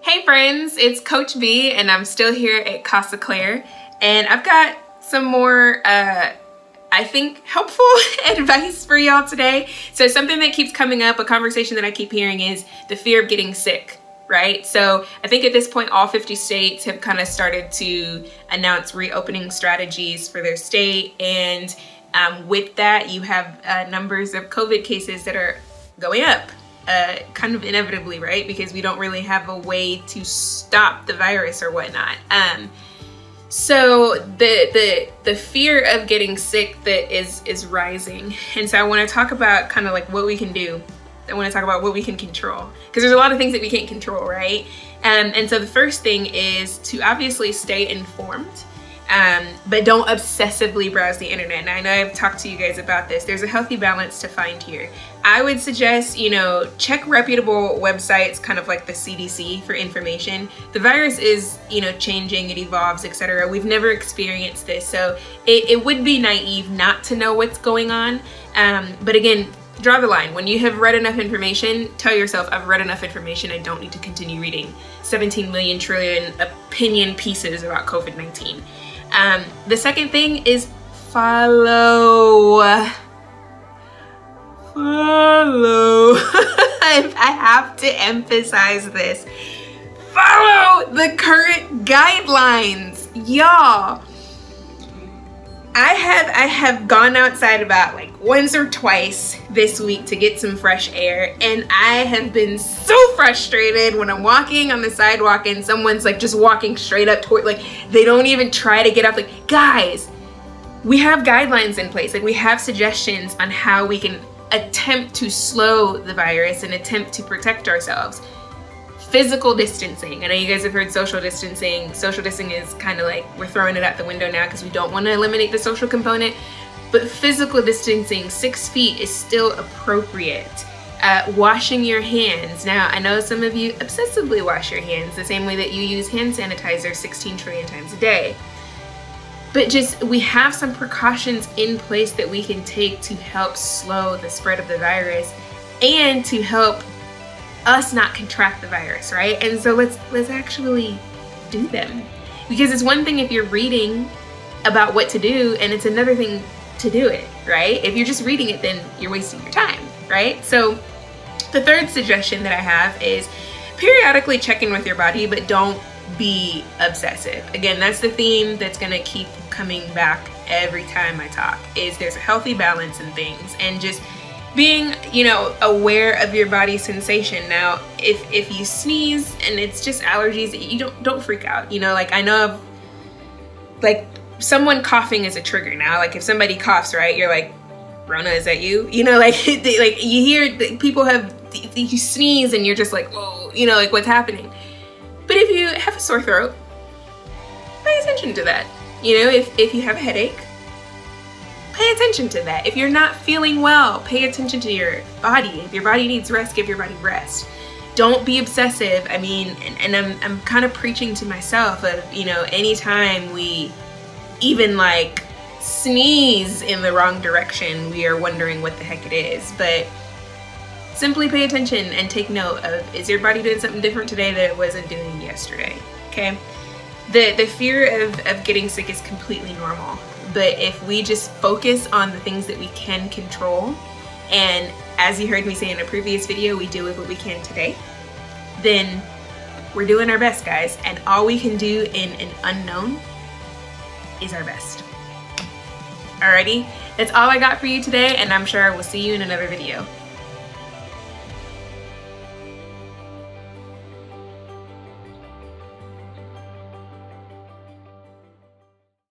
Hey friends, it's Coach B and I'm still here at Casa Claire, and I've got some more I think helpful advice for y'all today. So something that keeps coming up, a conversation that I keep hearing, is the fear of getting sick, right? So I think at this point all 50 states have kind of started to announce reopening strategies for their state, and with that you have numbers of COVID cases that are going up. Kind of inevitably, right? Because we don't really have a way to stop the virus or whatnot. So the fear of getting sick that is rising. And so I want to talk about kind of like what we can do. I want to talk about what we can control, because there's a lot of things that we can't control, right? And so the first thing is to obviously stay informed. But don't obsessively browse the internet. And I know I've talked to you guys about this. There's a healthy balance to find here. I would suggest, check reputable websites, kind of like the CDC, for information. The virus is, changing, it evolves, etc. We've never experienced this, so it would be naive not to know what's going on. But again, draw the line. When you have read enough information, tell yourself, I've read enough information, I don't need to continue reading 17 million trillion opinion pieces about COVID-19. The second thing is follow. I have to emphasize this. Follow the current guidelines, y'all. I have gone outside about like once or twice this week to get some fresh air, and I have been so frustrated when I'm walking on the sidewalk and someone's like just walking straight up toward, like they don't even try to get up. Like, guys, we have guidelines in place. Like, we have suggestions on how we can attempt to slow the virus and attempt to protect ourselves. Physical distancing. I know you guys have heard social distancing. Social distancing is kind of like we're throwing it out the window now because we don't want to eliminate the social component. But physical distancing, 6 feet, is still appropriate. Washing your hands. Now, I know some of you obsessively wash your hands the same way that you use hand sanitizer 16 trillion times a day. But we have some precautions in place that we can take to help slow the spread of the virus and to help us not contract the virus, right? And so let's actually do them. Because it's one thing if you're reading about what to do, and it's another thing to do it, right? If you're just reading it, then you're wasting your time, right? So the third suggestion that I have is periodically check in with your body, but don't be obsessive. Again, that's the theme that's gonna keep coming back every time I talk, is there's a healthy balance in things, and just being, aware of your body's sensation. Now, if you sneeze and it's just allergies, you don't freak out. Like, I know of, like, someone coughing is a trigger now. Like, if somebody coughs, right, you're like, Rona, is that you? Like you hear people you sneeze and you're just like, whoa, like, what's happening? But if you have a sore throat, pay attention to that. If you have a headache, pay attention to that. If you're not feeling well, pay attention to your body. If your body needs rest, give your body rest. Don't be obsessive. I mean, and I'm kind of preaching to myself of, anytime we even like sneeze in the wrong direction, we are wondering what the heck it is. But simply pay attention and take note of, is your body doing something different today that it wasn't doing yesterday? Okay? The fear of getting sick is completely normal. But if we just focus on the things that we can control, and as you heard me say in a previous video, we deal with what we can today, then we're doing our best, guys. And all we can do in an unknown is our best. Alrighty, that's all I got for you today, and I'm sure I will see you in another video.